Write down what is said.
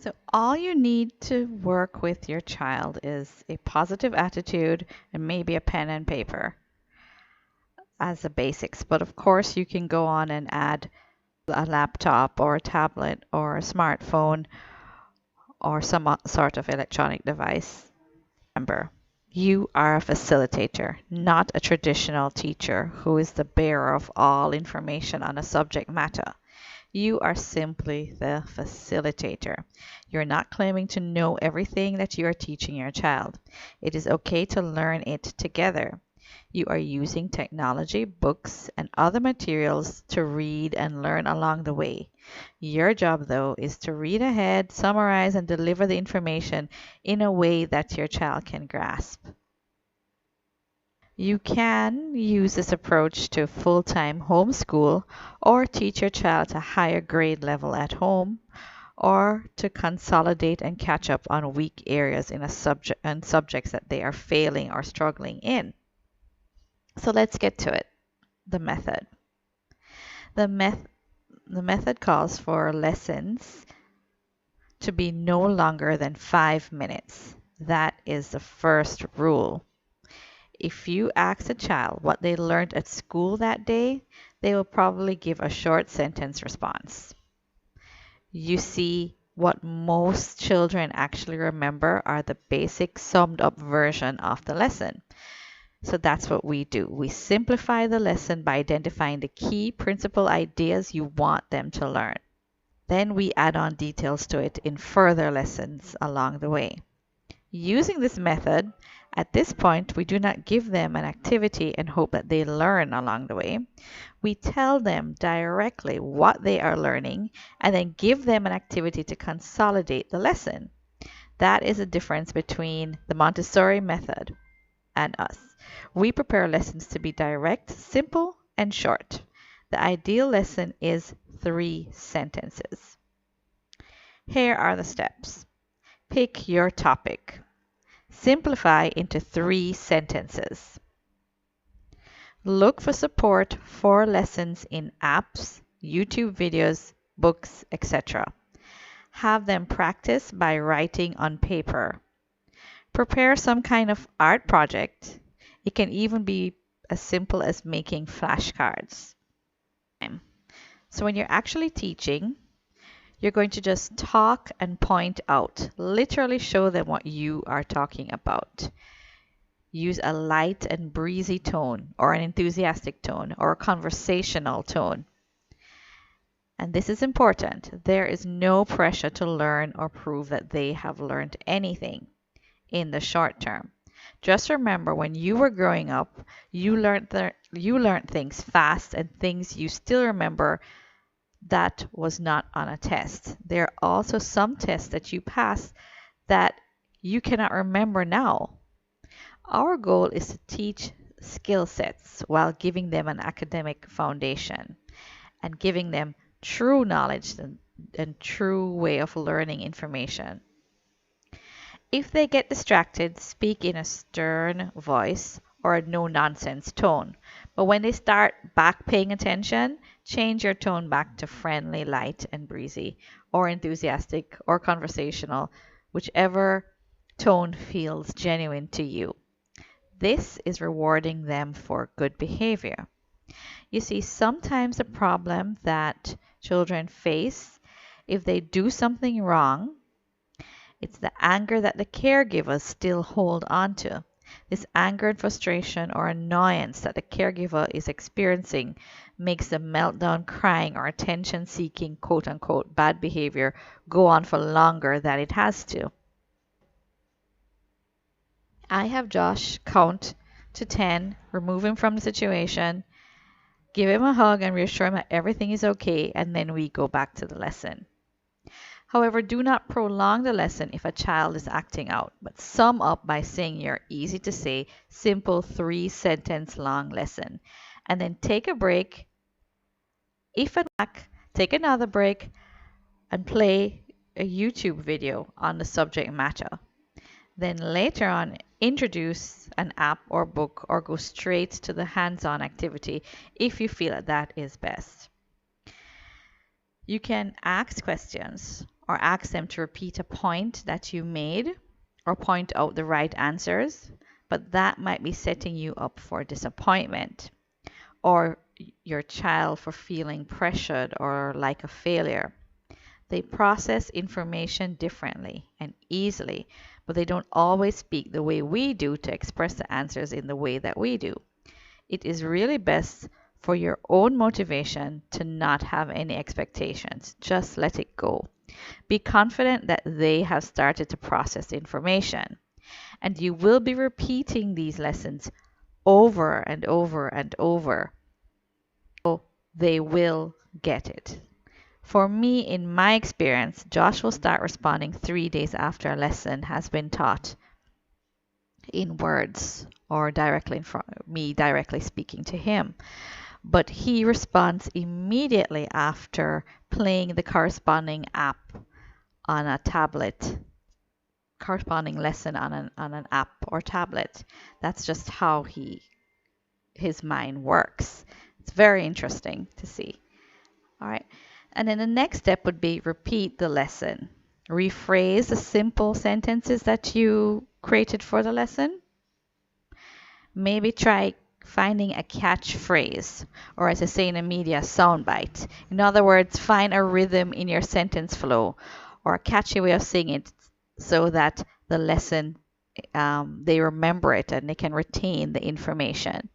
So all you need to work with your child is a positive attitude and maybe a pen and paper as the basics. But of course, you can go on and add a laptop or a tablet or a smartphone or some sort of electronic device. Remember, you are a facilitator, not a traditional teacher who is the bearer of all information on a subject matter. You are simply the facilitator. You're not claiming to know everything that you are teaching your child. It is okay to learn it together. You are using technology, books, and other materials to read and learn along the way. Your job, though, is to read ahead, summarize, and deliver the information in a way that your child can grasp. You can use this approach to full-time homeschool or teach your child a higher grade level at home or to consolidate and catch up on weak areas in a subject and subjects that they are failing or struggling in. So let's get to it. The method. The method calls for lessons to be no longer than 5 minutes. That is the first rule. If you ask a child what they learned at school that day, they will probably give a short sentence response. You see, what most children actually remember are the basic summed up version of the lesson. So that's what we do. We simplify the lesson by identifying the key principal ideas you want them to learn. Then we add on details to it in further lessons along the way. Using this method, at this point, we do not give them an activity and hope that they learn along the way. We tell them directly what they are learning and then give them an activity to consolidate the lesson. That is the difference between the Montessori method and us. We prepare lessons to be direct, simple, and short. The ideal lesson is 3 sentences. Here are the steps. Pick your topic. Simplify into 3 sentences. Look for support for lessons in apps, YouTube videos, books, etc. Have them practice by writing on paper. Prepare some kind of art project. It can even be as simple as making flashcards. So when you're actually teaching, you're going to just talk and point out, literally show them what you are talking about. Use a light and breezy tone, or an enthusiastic tone, or a conversational tone. And this is important. There is no pressure to learn or prove that they have learned anything in the short term. Just remember, when you were growing up, you learned things fast and things you still remember. That was not on a test. There are also some tests that you pass that you cannot remember now. Our goal is to teach skill sets while giving them an academic foundation and giving them true knowledge and true way of learning information. If they get distracted, speak in a stern voice or a no-nonsense tone. But when they start back paying attention, change your tone back to friendly, light, and breezy, or enthusiastic, or conversational, whichever tone feels genuine to you. This is rewarding them for good behavior. You see, sometimes the problem that children face if they do something wrong, it's the anger that the caregivers still hold on to. This anger and frustration or annoyance that the caregiver is experiencing makes the meltdown, crying, or attention seeking, quote unquote, bad behavior go on for longer than it has to. I have Josh count to 10, remove him from the situation, give him a hug, and reassure him that everything is okay, and then we go back to the lesson. However, do not prolong the lesson if a child is acting out, but sum up by saying your easy to say, simple 3-sentence long lesson. And then take a break. If and back, take another break and play a YouTube video on the subject matter. Then later on, introduce an app or book or go straight to the hands-on activity if you feel that is best. You can ask questions or ask them to repeat a point that you made or point out the right answers, but that might be setting you up for disappointment or your child for feeling pressured or like a failure. They process information differently and easily, but they don't always speak the way we do to express the answers in the way that we do. It is really best for your own motivation to not have any expectations. Just let it go. Be confident that they have started to process information, and you will be repeating these lessons over and over and over, so they will get it. For me, in my experience, Josh will start responding 3 days after a lesson has been taught in words or directly in front of me, directly speaking to him. But he responds immediately after playing the corresponding app on a tablet, corresponding lesson on an app or tablet. That's just how his mind works. It's very interesting to see. All right. And then the next step would be repeat the lesson. Rephrase the simple sentences that you created for the lesson. Maybe try finding a catchphrase, or as I say in the media, soundbite. In other words, find a rhythm in your sentence flow or a catchy way of saying it so that the lesson, they remember it and they can retain the information.